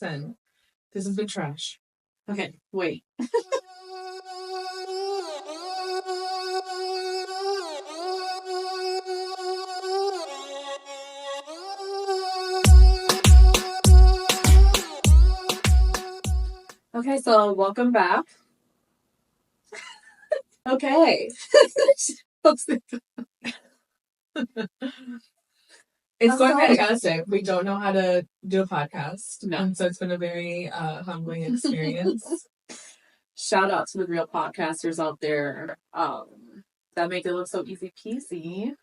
listen. This has been trash. Okay, wait. Okay, so welcome back. Okay. It's going fantastic. We don't know how to do a podcast. No. And so it's been a very humbling experience. Shout out to the real podcasters out there that make it look so easy peasy.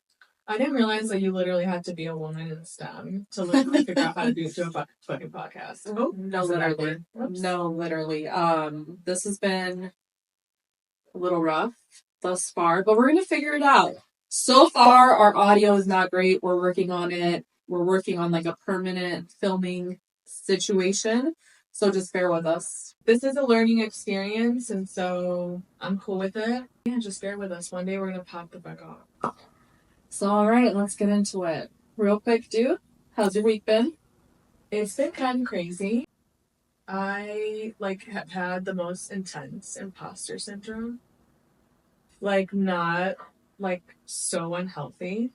I didn't realize that you literally had to be a woman in STEM to literally figure out how to do a fucking podcast. Oh, no, literally. No, literally. This has been a little rough thus far, but we're going to figure it out. So far, our audio is not great. We're working on it. We're working on like a permanent filming situation. So just bear with us. This is a learning experience, and so I'm cool with it. Yeah, just bear with us. One day we're going to pop the fuck off. So, all right, let's get into it. Real quick, dude, how's your week been? It's been kind of crazy. I, have had the most intense imposter syndrome. Not, so unhealthy.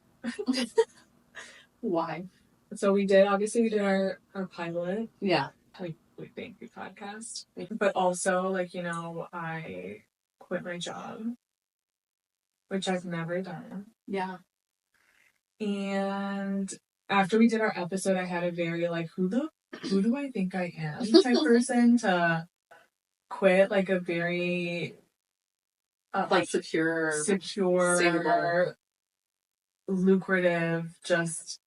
Why? So we did our pilot. Yeah. We thank you podcast. But also, I quit my job, which I've never done. Yeah. And after we did our episode, I had a very, who do I think I am type person to quit, a very... secure, stable, lucrative, just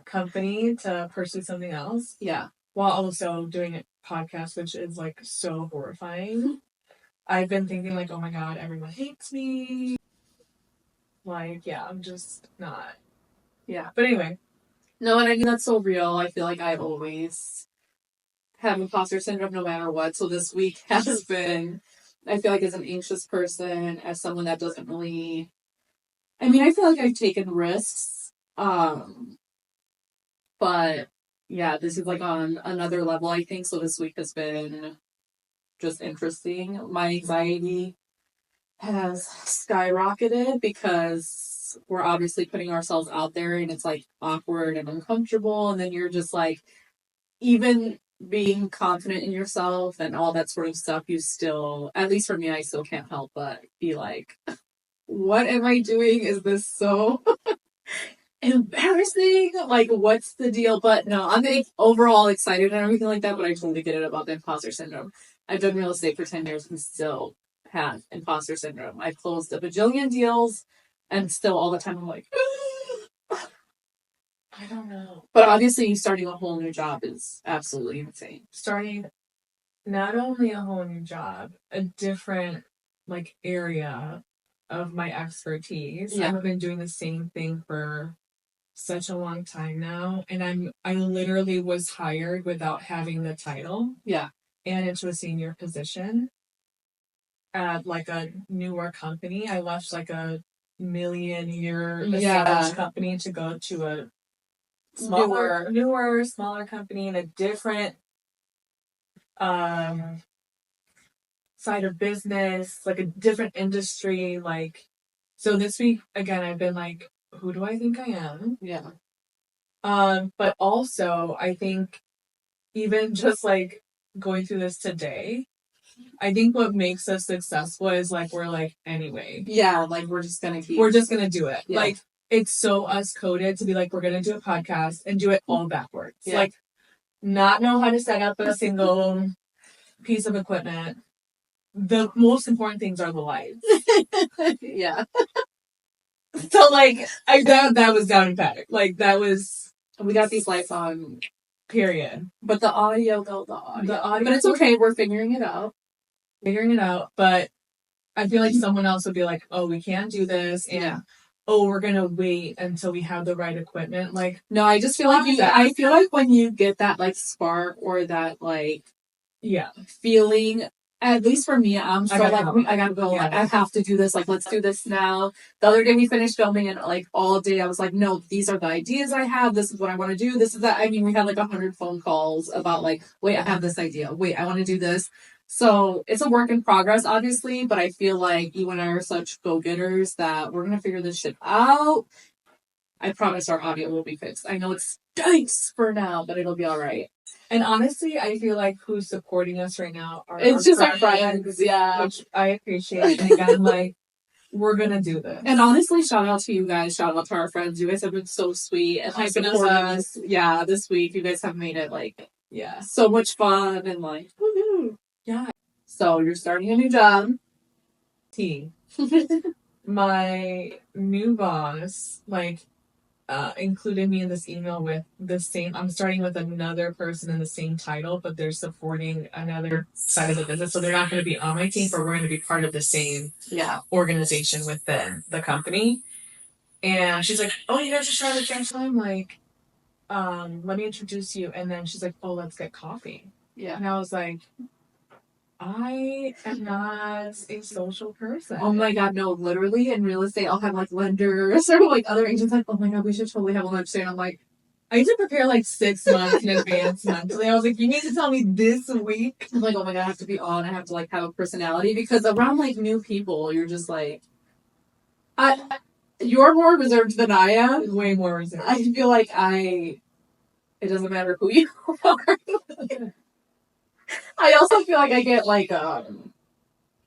company to pursue something else. Yeah. While also doing a podcast, which is so horrifying. I've been thinking oh my god, everyone hates me. I'm just not. Yeah. But anyway. No, and I mean, that's so real. I feel like I always have imposter syndrome no matter what. So this week has been, I feel like as an anxious person, as someone that doesn't really, I mean, I feel like I've taken risks. But yeah, this is on another level, I think. So this week has been just interesting. My anxiety has skyrocketed because we're obviously putting ourselves out there and it's awkward and uncomfortable. And then you're just even being confident in yourself and all that sort of stuff, you still, at least for me, I still can't help but be what am I doing? Is this so embarrassing? What's the deal? But no, I'm overall excited and everything like that, but I totally get it about the imposter syndrome. I've done real estate for 10 years and still have imposter syndrome. I've closed a bajillion deals and still all the time I'm I don't know. But obviously starting a whole new job is absolutely insane. Starting not only a whole new job, a different area of my expertise. Yeah. I've been doing the same thing for such a long time now, and I literally was hired without having the title. Yeah. And into a senior position at a newer company. I left a million-year established company to go to a smaller company in a different side of business, a different industry. So this week again, I've been who do I think I am? Yeah. But also I think even just going through this today, I think what makes us successful is we're anyway. Yeah, we're just gonna do it. Yeah. It's so us coded to be we're gonna do a podcast and do it all backwards. Yeah. Not know how to set up a single piece of equipment. The most important things are the lights. Yeah. So that was down in panic. That was, we got these lights on. Period. But the audio though, but it's okay. We're figuring it out. But I feel someone else would be oh, we can't do this, and oh, we're gonna wait until we have the right equipment. No, I just feel I feel when you get that spark or that feeling, at least for me, I'm so I gotta go. Like, I have to do this. Like, let's do this now. The other day we finished filming, and like all day I was like, no, these are the ideas I have. This is what I want to do. This is that. I mean, we had like 100 phone calls about like, wait, I have this idea. Wait, I want to do this. So it's a work in progress, obviously, but I feel like you and I are such go-getters that we're gonna figure this shit out. I promise our audio will be fixed. I know it stinks for now, but it'll be all right. And honestly, I feel like who's supporting us right now are it's just our friends, yeah. Which I appreciate. And again, like, we're gonna do this. And honestly, shout out to you guys. Shout out to our friends. You guys have been so sweet and like supporting us. Yeah, this week you guys have made it like so much fun and like woohoo. Yeah. So you're starting a new job. My new boss, like, included me in this email with the same. I'm starting with another person in the same title, but they're supporting another side of the business, so they're not going to be on my team, but we're going to be part of the same organization within the company. And she's like, "Oh, you guys are starting at the same time? Like, let me introduce you." And then she's like, "Oh, let's get coffee." Yeah, and I was like, I am not a social person. Oh my god, no, literally in real estate I'll have like lenders or like other agents like, oh my god, we should totally have a lunch day. And I'm like, I need to prepare like 6 months in advance mentally. I was like, you need to tell me this week. I'm like, oh my god, I have to be on, I have to like have a personality, because around like new people, you're just like, you're more reserved than I am. Way more reserved. I feel like it doesn't matter who you are. I also feel like I get like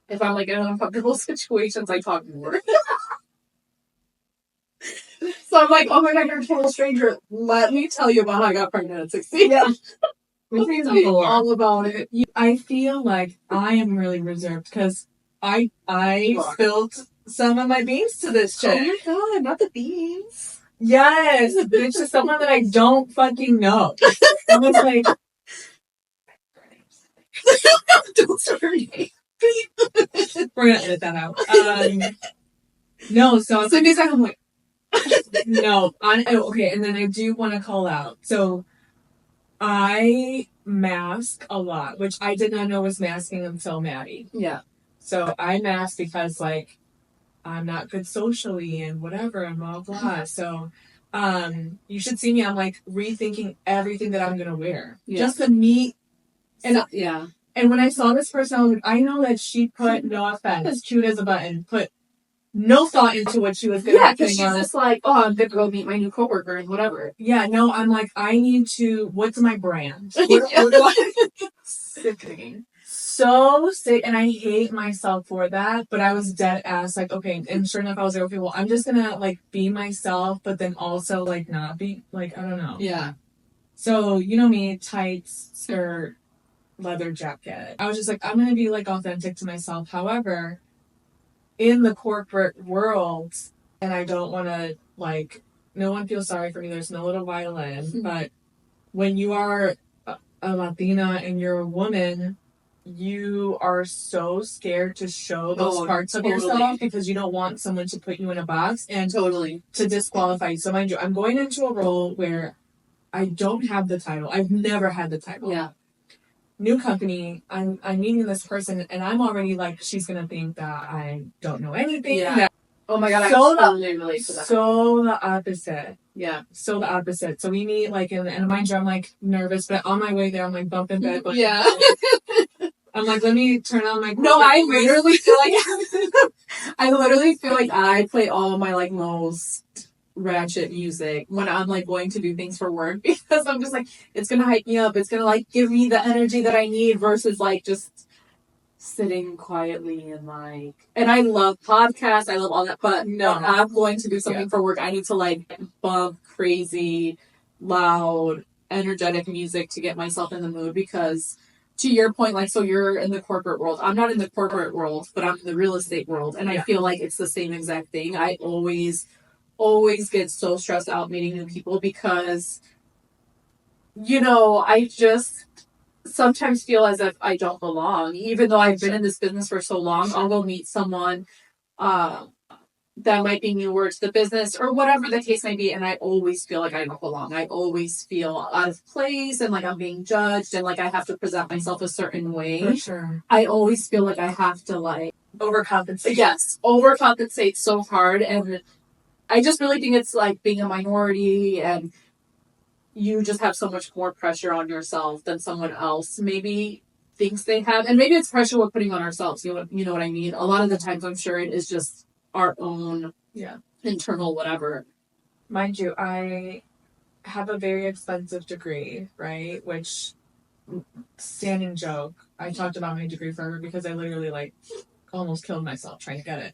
if I'm like in uncomfortable situations, I talk more. So I'm like, oh my god, you're a total stranger. Let me tell you about how I got pregnant at 16. Yeah. All about it. I feel like I am really reserved because I spilled some of my beans to this chick. Oh my god, not the beans. Yes, it's just someone that I don't fucking know. I was like, don't start her name. We're gonna edit that out. No, so Cindy's like, I'm like, no. Okay, and then I do want to call out. So I mask a lot, which I did not know was masking until Maddie. Yeah. So I mask because like I'm not good socially and whatever and blah blah. So you should see me. I'm like rethinking everything that I'm gonna wear just to meet. And and when I saw this person, I was like, I know that she put, no offense, cute as a button, put no thought into what she was going to do. Yeah, because she's just like, oh, I'm going to go meet my new coworker and whatever. Yeah, no, I'm like, I need to, what's my brand? Sickening. So sick, and I hate myself for that, but I was dead ass, like, okay, and sure enough, I was like, okay, well, I'm just going to, like, be myself, but then also, like, not be, like, I don't know. Yeah. So, you know me, tights, skirt, leather jacket. I was just like, I'm going to be, like, authentic to myself. However, in the corporate world, and I don't want to, like, no one feels sorry for me. There's no little violin. But when you are a Latina and you're a woman, you are so scared to show those parts of yourself because you don't want someone to put you in a box and to disqualify you. So mind you, I'm going into a role where I don't have the title. I've never had the title. Yeah. New company, I'm meeting this person, and I'm already like, she's gonna think that I don't know anything. Yeah. Oh my god, I totally relate to that. So the opposite. Yeah. So the opposite. So we meet, like, and mind you, I'm like nervous, but on my way there, I'm like bumping bed. Like, yeah. I'm like, let me turn on my. No, I literally feel like I play all my like most ratchet music when I'm like going to do things for work, because I'm just like, it's gonna hype me up, it's gonna like give me the energy that I need, versus like just sitting quietly and like, and I love podcasts, I love all that, but no, I'm going to do something for work, I need to like bump crazy loud energetic music to get myself in the mood, because to your point, like, so you're in the corporate world, I'm not in the corporate world, but I'm in the real estate world, and I feel like it's the same exact thing. I always get so stressed out meeting new people because, you know, I just sometimes feel as if I don't belong, even though I've been in this business for so long. I'll go meet someone, that might be newer to the business or whatever the case may be. And I always feel like I don't belong. I always feel out of place and like I'm being judged and like I have to present myself a certain way. For sure. I always feel like I have to like overcompensate. Yes, overcompensate so hard. And I just really think it's like being a minority and you just have so much more pressure on yourself than someone else maybe thinks they have. And maybe it's pressure we're putting on ourselves. You know what I mean? A lot of the times I'm sure it is just our own internal whatever. Mind you, I have a very expensive degree, right? Which, standing joke, I talked about my degree forever because I literally like almost killed myself trying to get it.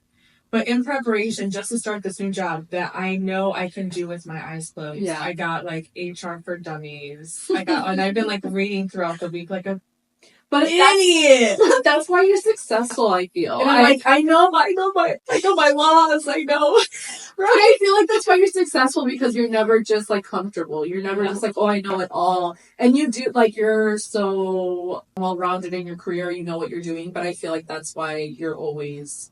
But in preparation, just to start this new job that I know I can do with my eyes closed, I got like HR for Dummies. And I've been like reading throughout the week like a idiot. That's why you're successful, I feel. And I'm like, I know my laws, I know. Right? I feel like that's why you're successful because you're never just like comfortable. You're never just like, oh, I know it all. And you do like you're so well rounded in your career, you know what you're doing. But I feel like that's why you're always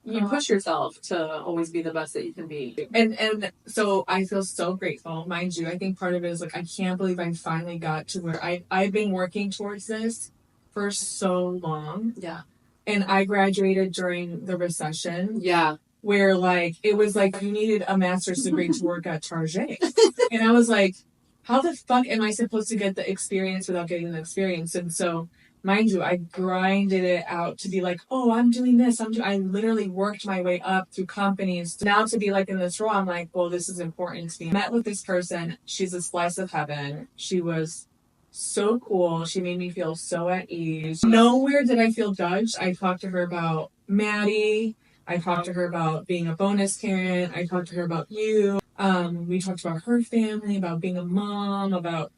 you push yourself to always be the best that you can be. And so I feel so grateful. Mind you, I think part of it is like I can't believe I finally got to where I've been working towards this for so long. Yeah. And I graduated during the recession. Yeah. Where like it was like you needed a master's degree to work at Target. And I was like, how the fuck am I supposed to get the experience without getting the experience? And so mind you, I grinded it out to be like, oh, I'm doing this. I literally worked my way up through companies. Now to be like in this role, I'm like, well, this is important to me. I met with this person. She's a slice of heaven. She was so cool. She made me feel so at ease. Nowhere did I feel judged. I talked to her about Maddie. I talked to her about being a bonus parent. I talked to her about you. We talked about her family, about being a mom, about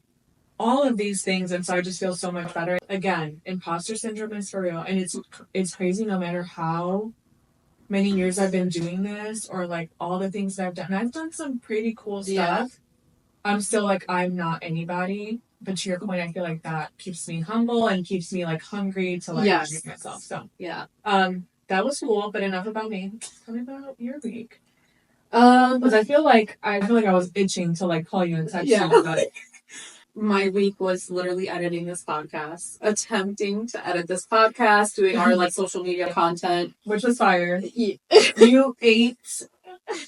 all of these things. And so I just feel so much better. Again, imposter syndrome is for real. And it's crazy no matter how many years I've been doing this or like all the things that I've done. And I've done some pretty cool stuff. I'm still like, I'm not anybody. But to your point, I feel like that keeps me humble and keeps me like hungry to like make myself. So that was cool, but enough about me. Tell me about your week. Because I feel like I was itching to like call you and text you. But my week was literally editing this podcast, attempting to edit this podcast, doing our like social media content, which was fire. You ate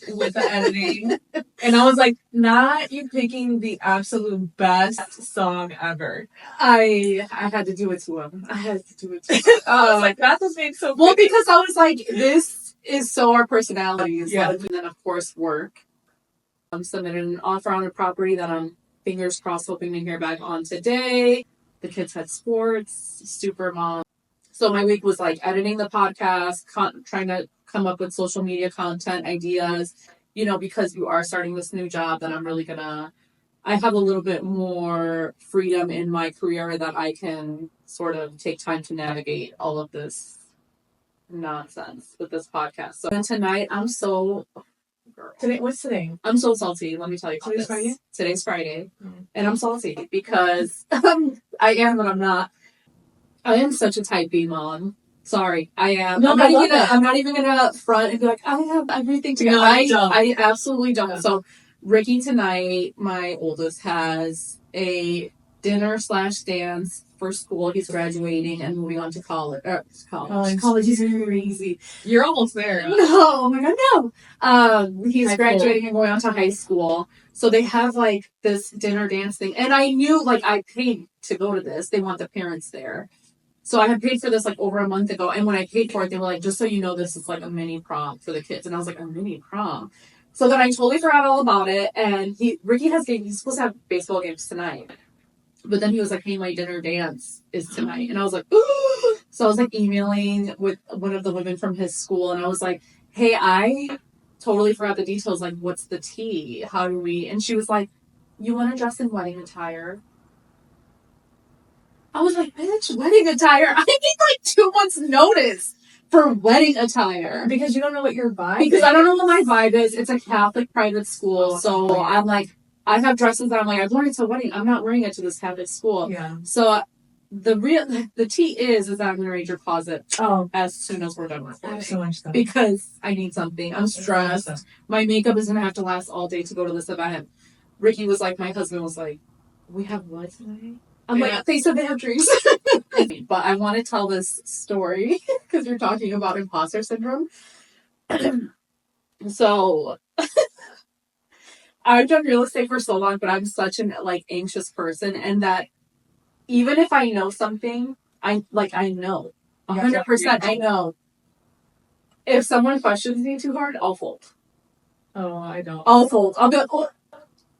with the editing, and I was like, not you picking the absolute best song ever. I had to do it to him. I was like, that just makes so well because I was like, this is so our personalities. And then of course work. Submitted an offer on a property that I'm fingers crossed hoping to hear back on today. The kids had sports, super mom. So my week was like editing the podcast, trying to come up with social media content ideas, because you are starting this new job that I'm really I have a little bit more freedom in my career that I can sort of take time to navigate all of this nonsense with this podcast. So and tonight I'm so... What's today? I'm so salty. Let me tell you about this. Friday? Today's Friday. And I'm salty because I am, but I'm not. I am such a type B mom. Sorry, I am. No, I'm not even gonna front and be like, I have everything together. No, I absolutely don't. So Ricky tonight, my oldest, has a dinner/dance for school. He's graduating and moving on to college. College is crazy. You're almost there. No, oh my god, no. He's graduating and going on to high school. So they have like this dinner dance thing. And I knew like I paid to go to this. They want the parents there. So I had paid for this like over a month ago. And when I paid for it, they were like, just so you know, this is like a mini prom for the kids. And I was like, a mini prom? So then I totally forgot all about it. And Ricky he's supposed to have baseball games tonight. But then he was like, hey, my dinner dance is tonight. And I was like, ooh. So I was like emailing with one of the women from his school. And I was like, hey, I totally forgot the details. Like, what's the tea? How do we? And she was like, you want to dress in wedding attire? I was like, bitch, wedding attire? I need like 2 months notice for wedding attire. Because you don't know what your vibe is. Because I don't know what my vibe is. It's a Catholic private school. So I'm like, I have dresses that I'm like, I'm wearing it to a wedding. I'm not wearing it to this Catholic school. Yeah. So the tea is that I'm gonna raise your closet as soon as we're done recording. So much stuff. Because I need something. I'm stressed. My makeup is gonna have to last all day to go to this event. Ricky was like, my husband was like, we have what today? I'm like, they said they have drinks. But I want to tell this story because you're talking about imposter syndrome. So I've done real estate for so long, but I'm such an like anxious person, and that even if I know something, I know 100%. I know if someone questions me too hard, I'll fold. Oh, I don't. I'll fold. I'll be like, oh,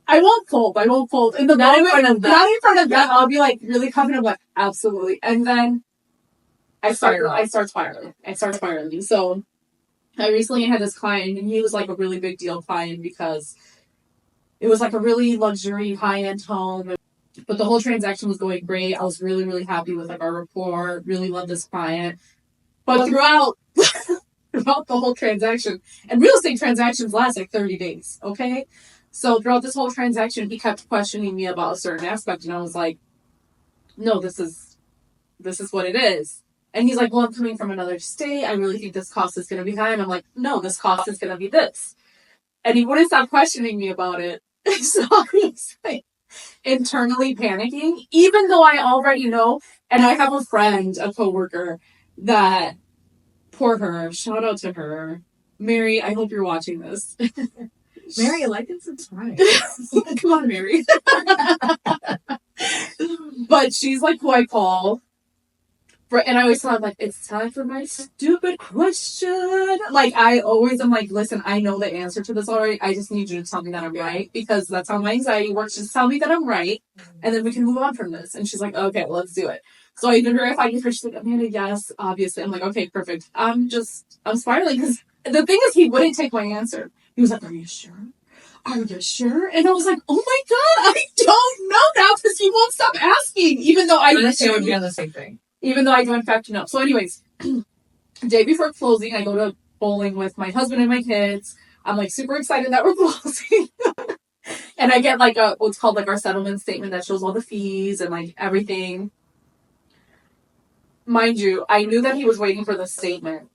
I won't fold. I won't fold. In the not moment, not in front of them. I'll be like really confident. I'm like, absolutely. And then I start spiraling. So I recently had this client, and he was like a really big deal client because it was like a really luxury high-end home. But the whole transaction was going great. I was really, really happy with like our rapport. Really loved this client. But throughout the whole transaction, and real estate transactions last like 30 days, okay? So throughout this whole transaction, he kept questioning me about a certain aspect, and I was like, no, this is what it is. And he's like, well, I'm coming from another state. I really think this cost is going to be high. And I'm like, no, this cost is going to be this. And he wouldn't stop questioning me about it. So I was like internally panicking, even though I already know. And I have a friend, a coworker, that, poor her, shout out to her. Mary, I hope you're watching this. Mary, like and subscribe. Come on, Mary. But she's like who I call. And I always thought, like, it's time for my stupid question. Like, I always am like, listen, I know the answer to this already. I just need you to tell me that I'm right, because that's how my anxiety works. Just tell me that I'm right, and then we can move on from this. And she's like, okay, let's do it. So I verified with her. She's like, Amanda, yes, obviously. I'm like, okay, perfect. I'm spiraling, because the thing is, he wouldn't take my answer. He was like, are you sure? Are you sure? And I was like, oh my God, I don't know now, because he won't stop asking, even though I would be on the same thing. Even though I do in fact know. So anyways, day before closing, I go to bowling with my husband and my kids. I'm like super excited that we're closing. And I get like what's called like our settlement statement that shows all the fees and like everything. Mind you, I knew that he was waiting for the statement.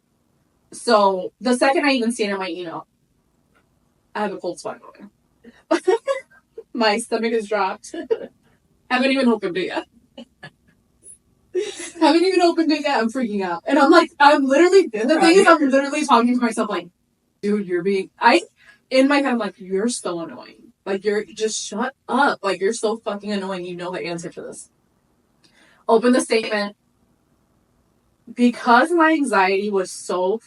So the second I even see it in my email, I have a cold sweat going. My stomach is dropped. Haven't even opened it yet. Haven't even opened it yet. I'm freaking out. And I'm like, I'm literally talking to myself like, dude, in my head, I'm like, you're so annoying. Like, you're just shut up. Like, you're so fucking annoying. You know the answer to this. Open the statement. Because my anxiety was so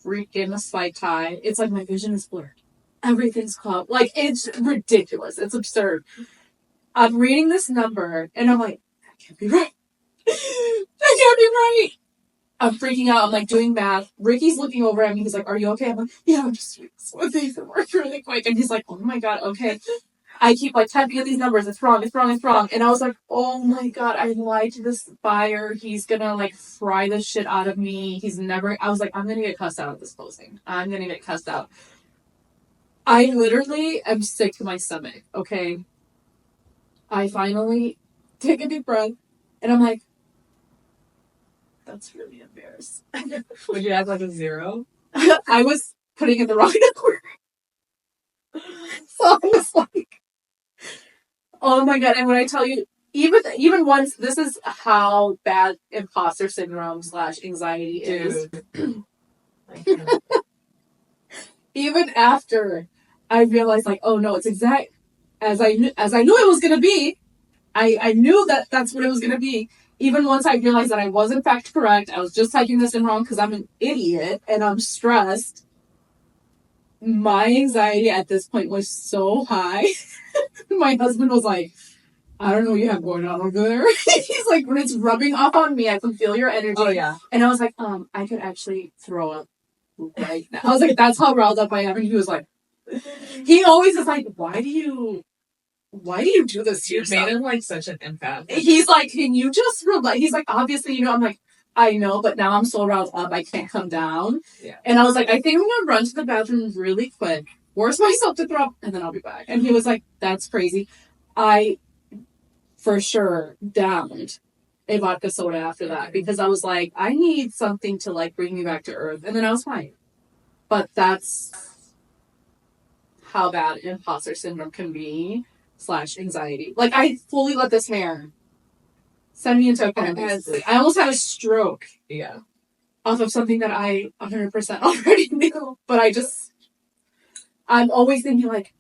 freaking spiked high, it's like my vision is blurred. Everything's clouded. Like, it's ridiculous. It's absurd. I'm reading this number, and I'm like, that can't be right. I can't be right. I'm freaking out. I'm like doing math. Ricky's looking over at me. He's like, are you okay? I'm like, yeah, I'm just doing this one thing that worked really quick. And he's like, oh my God, okay. I keep like typing in these numbers. It's wrong. And I was like, oh my God, I lied to this buyer. He's gonna like fry the shit out of me. I was like, I'm gonna get cussed out at this closing. I'm gonna get cussed out. I literally am sick to my stomach. Okay. I finally take a deep breath, and I'm like, that's really embarrassing. Would you have like a 0? I was putting in the wrong number. So I was like, oh my God. And when I tell you, even once, this is how bad imposter syndrome / anxiety is. Even after I realized, like, oh no, it's exact as I knew it was gonna be. I knew that that's what it was gonna be. Even once I realized that I was in fact correct, I was just typing this in wrong because I'm an idiot and I'm stressed. My anxiety at this point was so high. My husband was like, I don't know what you have going on over there. He's like, when it's rubbing off on me, I can feel your energy. Oh, yeah. And I was like, I could actually throw up right now. I was like, that's how riled up I am. And he was like, he always is like, why do you do this to yourself? You made him like such an empath. He's like, can you just relax? He's like, obviously, I'm like, I know, but now I'm so riled up, I can't come down. Yeah. And I was like, I think I'm gonna run to the bathroom really quick, force myself to throw up, and then I'll be back. And he was like, that's crazy. I, for sure, downed. a vodka soda after that because I was like, I need something to like bring me back to earth. And then I was fine. But that's how bad imposter syndrome can be / anxiety. Like I fully let this man send me into a coma. I almost had a stroke. Yeah. Off of something that I 100% already knew. But I'm always thinking like,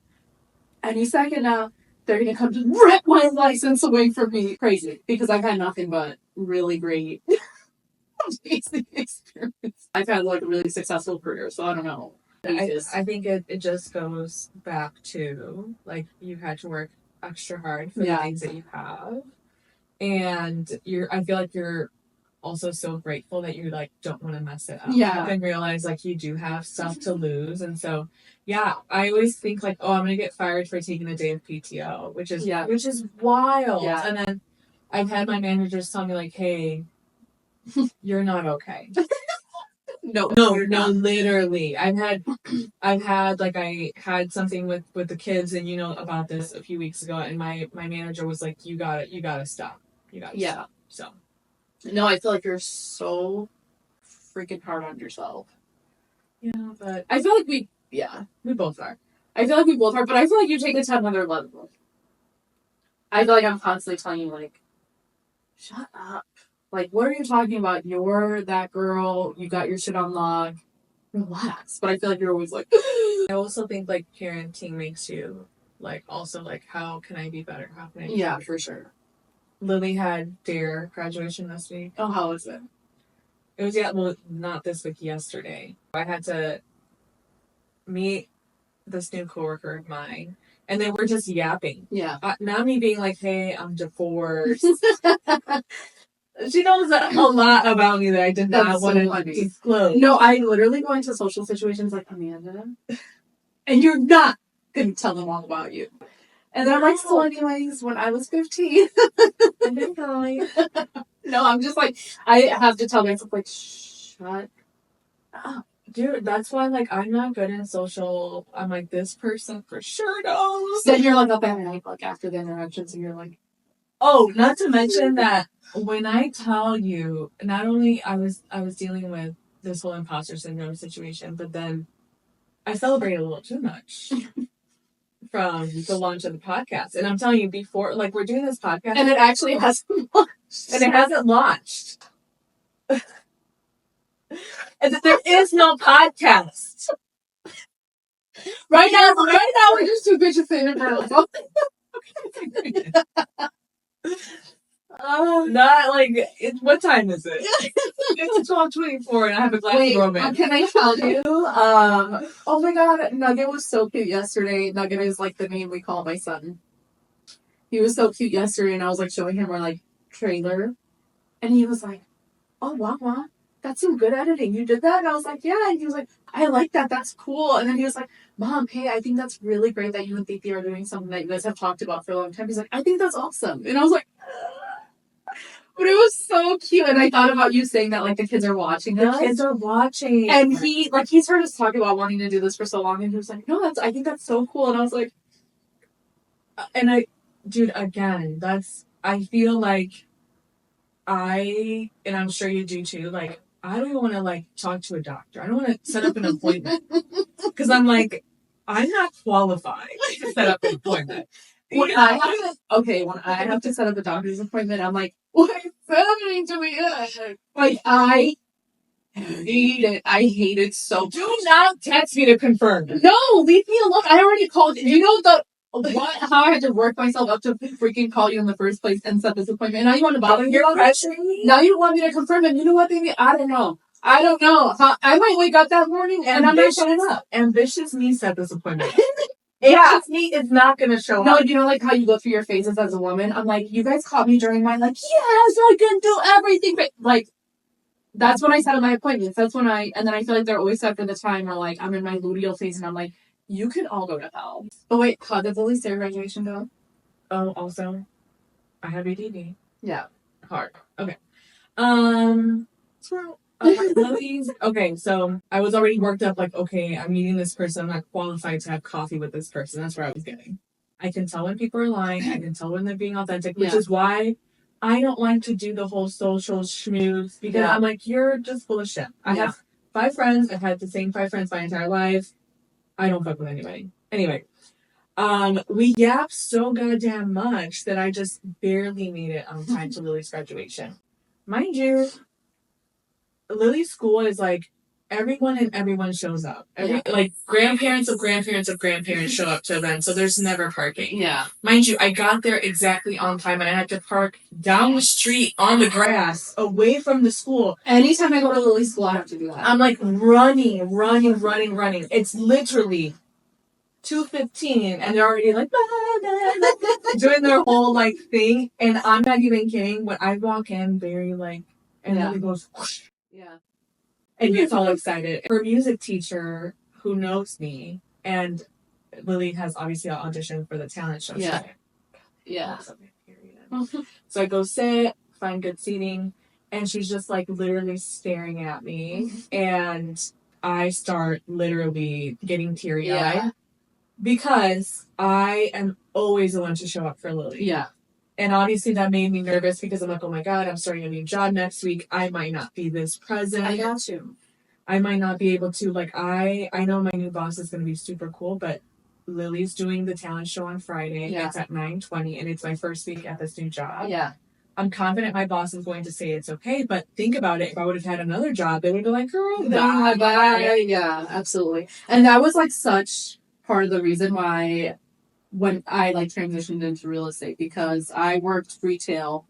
any second now, they're going to come to rip my license away from me. Crazy. Because I've had nothing but really great amazing experience. I've had like a really successful career, so I don't know. I think it just goes back to like you had to work extra hard for the things that you have. And I feel like you're also so grateful that you like don't want to mess it up. Yeah. And realize like you do have stuff to lose. And so yeah, I always think like, oh, I'm gonna get fired for taking a day of PTO, which is wild. Yeah. And then I've had my managers tell me like, hey, you're not okay. No, literally. I had something with the kids, and you know about this a few weeks ago, and my manager was like, you gotta stop. You gotta stop. So no, I feel like you're so freaking hard on yourself. Yeah, but I feel like we both are. I feel like we both are, but I feel like you take it to another level. I feel like I'm constantly telling you like, shut up. Like, what are you talking about? You're that girl. You got your shit on lock. Relax. But I feel like you're always like. I also think like parenting makes you like also like how can I be better? How can I? Be better? For sure. Lily had their graduation this week. Oh, how was it? It was not this week. Yesterday, I had to meet this new coworker of mine, and they were just yapping. Yeah. Not me being like, "Hey, I'm divorced." She knows a lot about me that I did not want to disclose. No, I literally go into social situations like, Amanda, and you're not going to tell them all about you. And they're like, so anyways, when I was 15. No, I'm just like, I have to tell myself, like, shut up. Dude, that's why, like, I'm not good in social. I'm like, this person for sure knows. Then you're like, okay, like, after the interactions, and you're like, oh, not to mention that when I tell you, not only I was dealing with this whole imposter syndrome situation, but then I celebrated a little too much from the launch of the podcast. And I'm telling you, before, like, we're doing this podcast. And it actually hasn't launched. And it hasn't launched. And that there is no podcast. Right now, we're just too bitches saying it for ourselves. Not like what time is it? It's 12:24 and I have a glass of romance. Can I tell you? Oh my god, Nugget was so cute yesterday. Nugget is like the name we call my son. He was so cute yesterday, and I was like showing him our like trailer, and he was like, "Oh wow, that's some good editing. You did that?" And I was like, "Yeah." And he was like, "I like that. That's cool." And then he was like, "Mom, hey, I think that's really great that you and Titi are doing something that you guys have talked about for a long time." He's like, "I think that's awesome." And I was like, but it was so cute. And I thought about you saying that like the kids are watching us. The kids are watching. And he's heard us talk about wanting to do this for so long, and he was like, "No, I think that's so cool." And I was like, dude, again, I feel like and I'm sure you do too, like, I don't even want to like talk to a doctor. I don't want to set up an appointment. Because I'm like, I'm not qualified to set up an appointment. When I have to set up a doctor's appointment, I'm like, what is happening to me? Like, I hate it. I hate it so. Do not text me to confirm. No, leave me alone. I already called. You know how I had to work myself up to freaking call you in the first place and set this appointment. And now you want to bother me? You're pressuring me? Now you want me to confirm it. You know what, baby? I don't know. I might wake up that morning and I'm not showing up. Ambitious me set this appointment. Yeah, me is not going to show up. No, you know, like how you go through your phases as a woman? I'm like, you guys caught me during my, like, yes, I can do everything. But, like, that's when I set up my appointments. That's when and then I feel like they're always set for the time where, like, I'm in my luteal phase and I'm like, you can all go to hell. But wait, how did Lily's graduation go? Oh, also, I have ADD. Yeah. Hard. Okay. Okay, so I was already worked up, like, okay, I'm meeting this person, I'm not qualified to have coffee with this person. That's where I was getting. I can tell when people are lying, I can tell when they're being authentic, which is why I don't like to do the whole social schmooze because Yeah. I'm like, you're just full of shit. I Yeah. have 5 friends. I've had the same 5 friends my entire life. I don't fuck with anybody. Anyway, we yapped so goddamn much that I just barely made it on time to Lily's graduation. Mind you, Lily's school is like everyone and everyone shows up. Like grandparents of grandparents of grandparents show up to events, so there's never parking. Yeah. Mind you, I got there exactly on time and I had to park down the street on the grass away from the school. Anytime I go to Lily's school, I have to do that. I'm like running. It's literally 2:15 and they're already like doing their whole like thing, and I'm not even kidding. When I walk in, very like, and Lily goes whoosh, Yeah. and gets all excited. Her music teacher, who knows me, and Lily has obviously auditioned for the talent show. Yeah. Today. Yeah. So I go sit, find good seating, and she's just like literally staring at me, and I start literally getting teary eyed because I am always the one to show up for Lily. Yeah. And obviously that made me nervous because I'm like, oh my God, I'm starting a new job next week. I might not be this present. I got you. I might not be able to, like, I know my new boss is going to be super cool, but Lily's doing the talent show on Friday. Yeah. It's at 9:20, and it's my first week at this new job. Yeah. I'm confident my boss is going to say it's okay, but think about it. If I would have had another job, they would be like, girl, yeah, absolutely. And that was like such part of the reason why when I like transitioned into real estate, because I worked retail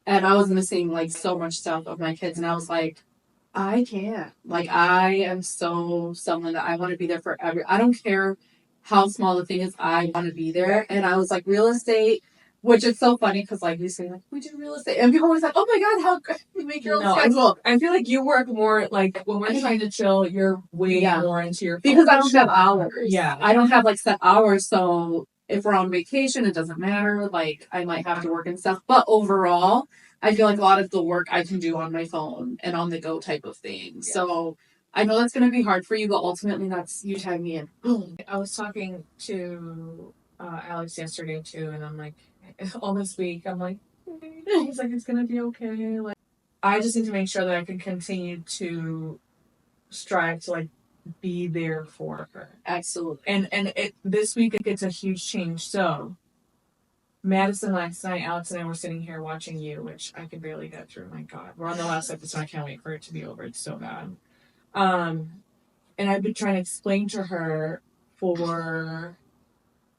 and I was missing like so much stuff of my kids, and I was like, I can't. Like, I am so someone that I want to be there for I don't care how small the thing is, I want to be there. And I was like, real estate, which is so funny because, like, you say, like, we do real estate. And people always like, oh my God, how good you make your own schedule. I feel like you work more, like, when we're trying to chill, you're way more into your because I don't have hours. Yeah. I don't have, like, set hours. So if we're on vacation, it doesn't matter. Like, I might have to work and stuff. But overall, I feel like a lot of the work I can do on my phone and on the go type of thing. Yeah. So I know that's going to be hard for you, but ultimately that's you tag me in. I was talking to Alex yesterday too, and I'm like, all this week, I'm like, he's like, it's going to be okay. Like, I just need to make sure that I can continue to strive to like be there for her. Absolutely. And this week it's a huge change. So Madison last night, Alex and I were sitting here watching You, which I could barely get through. My God, we're on the last episode. I can't wait for it to be over. It's so bad. And I've been trying to explain to her for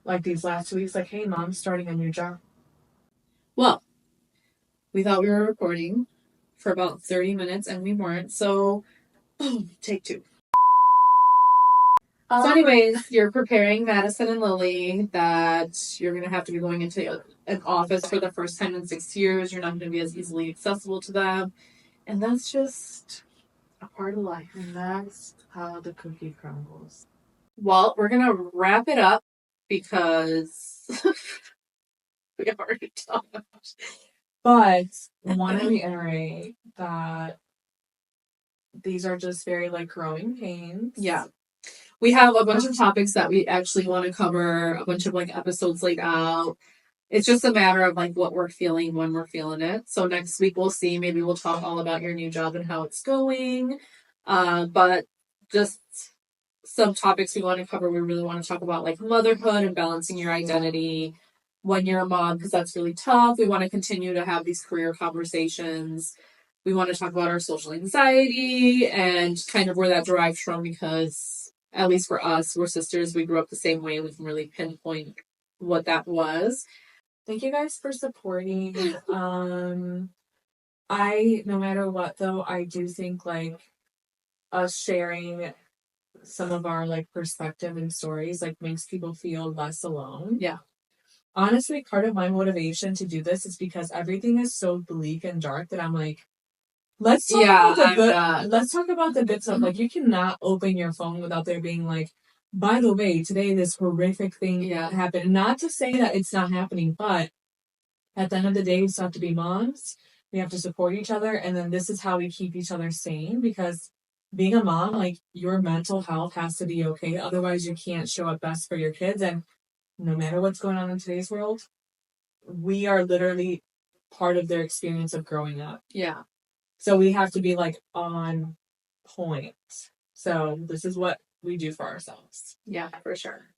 like these last 2 weeks, like, hey, mom's starting a new job. Well, we thought we were recording for about 30 minutes and we weren't. So, take 2. So anyways, you're preparing Madison and Lily that you're going to have to be going into an office for the first time in 6 years. You're not going to be as easily accessible to them. And that's just a part of life. And that's how the cookie crumbles. Well, we're going to wrap it up because we have already talked. But I want to reiterate that these are just very like growing pains. Yeah. We have a bunch of topics that we actually want to cover, a bunch of like episodes laid out. It's just a matter of like what we're feeling when we're feeling it. So next week we'll see. Maybe we'll talk all about your new job and how it's going. But just some topics we want to cover. We really want to talk about like motherhood and balancing your identity when you're a mom, because that's really tough. We want to continue to have these career conversations. We want to talk about our social anxiety and kind of where that derives from, because at least for us, we're sisters. We grew up the same way. We can really pinpoint what that was. Thank you guys for supporting. I, no matter what though, I do think like us sharing some of our like perspective and stories like makes people feel less alone. Yeah. Honestly, part of my motivation to do this is because everything is so bleak and dark that I'm like, let's talk about the good stuff. Like, you cannot open your phone without there being like, by the way, today this horrific thing happened. Not to say that it's not happening, but at the end of the day, we still have to be moms. We have to support each other, and then this is how we keep each other sane, because being a mom, like, your mental health has to be okay. Otherwise, you can't show up best for your kids. And no matter what's going on in today's world, we are literally part of their experience of growing up. Yeah. So we have to be like on point. So this is what we do for ourselves. Yeah, for sure.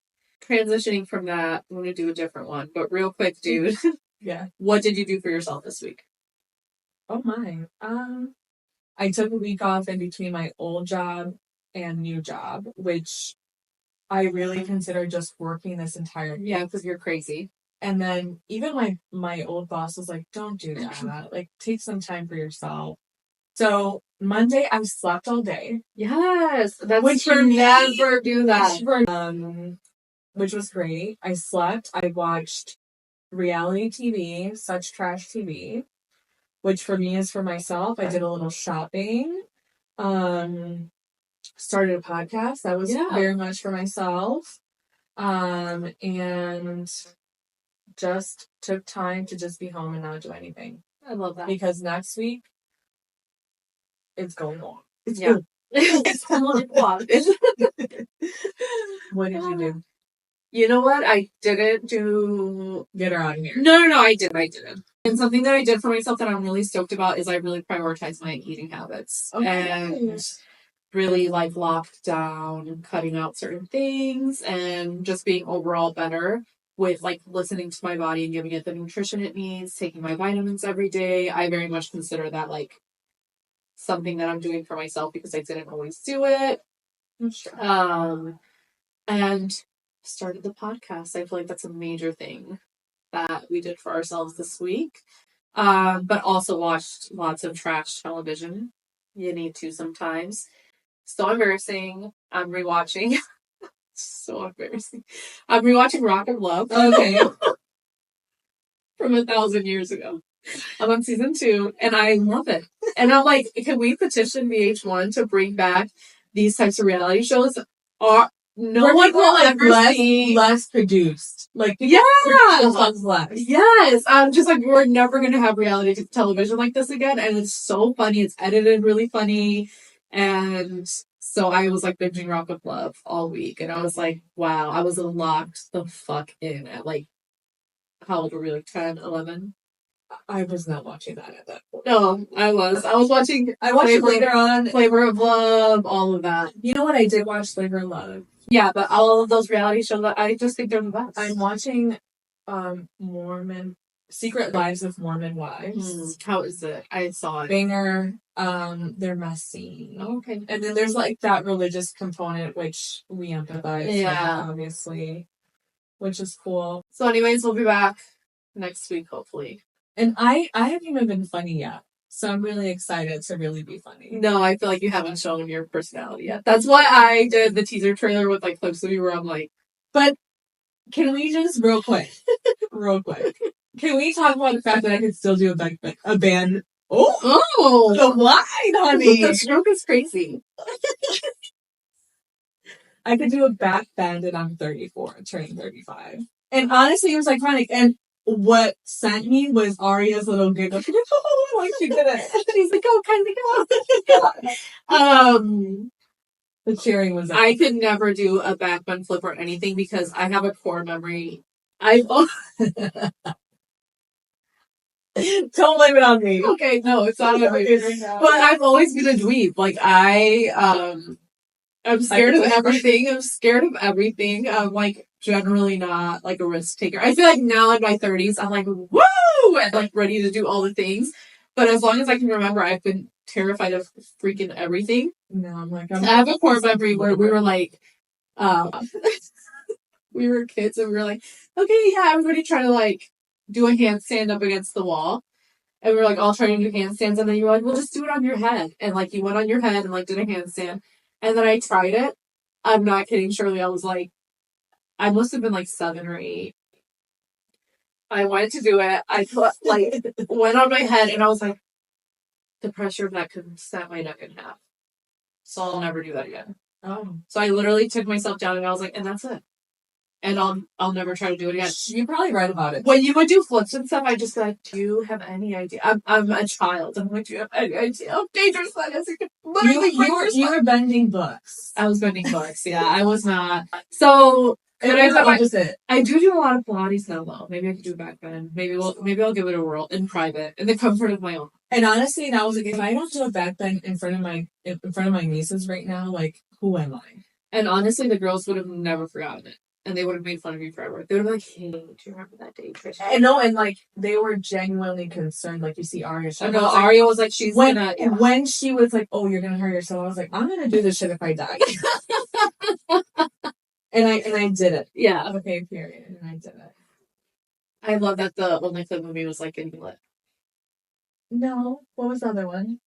Transitioning from that, I'm going to do a different one. But real quick, dude. Yeah. What did you do for yourself this week? Oh my. I took a week off in between my old job and new job, which I really consider just working this entire year. Yeah, because you're crazy. And then even my old boss was like, don't do that. Like, take some time for yourself. So Monday I slept all day. Yes, that's Which for me, never do that. Which was great. I slept. I watched reality TV, such trash TV, which for me is for myself. I did a little shopping. Started a podcast that was very much for myself. And just took time to just be home and not do anything. I love that. Because next week, it's going on. It's going on. What did you do? You know what? I didn't do... Get her out of here. No, I didn't. And something that I did for myself that I'm really stoked about is I really prioritized my eating habits. Okay. And really like locked down, cutting out certain things, and just being overall better with like listening to my body and giving it the nutrition it needs, taking my vitamins every day. I very much consider that like something that I'm doing for myself because I didn't always do it. Sure. And started the podcast. I feel like that's a major thing that we did for ourselves this week. But also watched lots of trash television. You need to sometimes. So embarrassing. I'm rewatching. So embarrassing. I'm rewatching Rock of Love. Okay. From 1,000 years ago. I'm on season 2, and I love it. And I'm like, can we petition VH1 to bring back these types of reality shows? No one will ever see less produced. Like, less. Yes. I'm just like, we're never going to have reality television like this again. And it's so funny. It's edited really funny. And so I was like binging Rock of Love all week. And I was like, wow, I was locked the fuck in at like, how old were we? Like 10, 11? I was not watching that at that point. No, I was. I watched it later on. Flavor of Love, all of that. You know what? I did watch Flavor of Love. Yeah, but all of those reality shows, I just think they're the best. I'm watching Secret Lives of Mormon Wives. How is it? I saw it. Banger. They're messy. Okay. And then there's like that religious component, which we empathize with, obviously, which is cool. So anyways, we'll be back next week, hopefully. And I haven't even been funny yet. So I'm really excited to really be funny. No, I feel like you haven't shown your personality yet. That's why I did the teaser trailer with like clips of you where I'm like, but can we just real quick, can we talk about the fact that I can still do a band? Oh, the line, honey. The stroke is crazy. I could do a back bend and I'm 34, turning 35. And honestly, it was iconic. And what sent me was Aria's little giggle. Like she did it. And he's like, oh, kind of. The cheering was. I could never do a back bend flip or anything because I have a core memory. Don't blame it on me. Okay, no, it's not on me. But I've always been a dweeb. Like I'm scared of everything. I'm like generally not like a risk taker. I feel like now in my 30s, I'm like, woo! And like ready to do all the things. But as long as I can remember, I've been terrified of freaking everything. No, I'm like, I have a core memory where we were like, we were kids and we were like, okay, yeah, everybody try to like do a handstand up against the wall. And we were like all trying to do handstands. And then you were like, well, just do it on your head. And like you went on your head and like did a handstand. And then I tried it. I'm not kidding, Shirley. I was like, I must have been like 7 or 8. I wanted to do it. I went on my head and I was like, the pressure of that could snap my neck in half. So I'll never do that again. Oh. So I literally took myself down and I was like, and that's it. And I'll never try to do it again. You're probably right about it. When you would do flips and stuff, I just like, do you have any idea? I'm a child. I'm like, do you have any idea how dangerous that is? You were bending books. I was bending books. Yeah, I was not. So And I do a lot of Pilates now, though. Maybe I could do it back then. Maybe I'll give it a whirl in private, in the comfort of my own. And honestly, now I was like, if I don't do a back bend in front of my nieces right now, like, who am I? And honestly, the girls would have never forgotten it. And they would have made fun of you forever. They would have been like, hey, do you remember that day, Trisha? And no, and like, they were genuinely concerned. Like, you see Arya. I know, Arya was like, she's gonna... When she was like, oh, you're gonna hurt yourself, I was like, I'm gonna do this shit if I die. and I did it. Yeah. Okay, period. And I did it. I love that the Only Clip movie was like getting lit. No. What was the other one?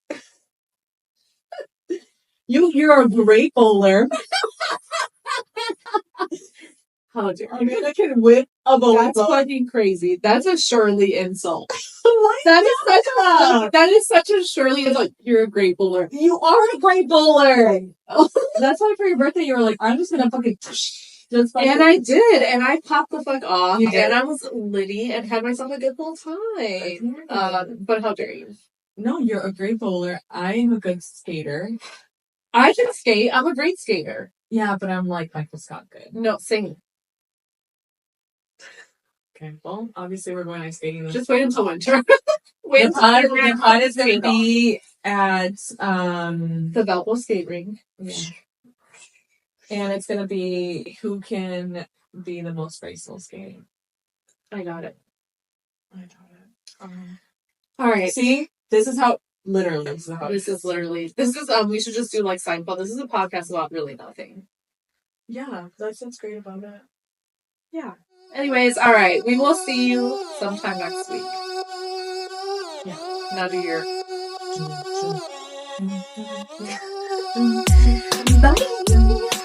You're a great bowler. How dare you? I can whip a bowler. That's fucking crazy. That's a Shirley insult. What? That is such a Shirley insult. You're a great bowler. You are a great bowler. That's why for your birthday you were like, I'm just gonna fucking... And I did, and I popped the fuck off, and I was litty and had myself a good little time. But how dare you? No, you're a great bowler. I'm a good skater. I can skate. I'm a great skater. Yeah, but I'm like Michael Scott good. No, sing. Okay, well, obviously we're going ice skating. Just wait until winter. The pod is going to be at the Valpo skate ring. Yeah. And it's going to be who can be the most graceful skating. I got it. All right. See, this is how literally. This is we should just do like Seinfeld. This is a podcast about really nothing. Yeah, that's what's great about it. Yeah. Anyways, all right. We will see you sometime next week. Yeah. Now do your. Bye.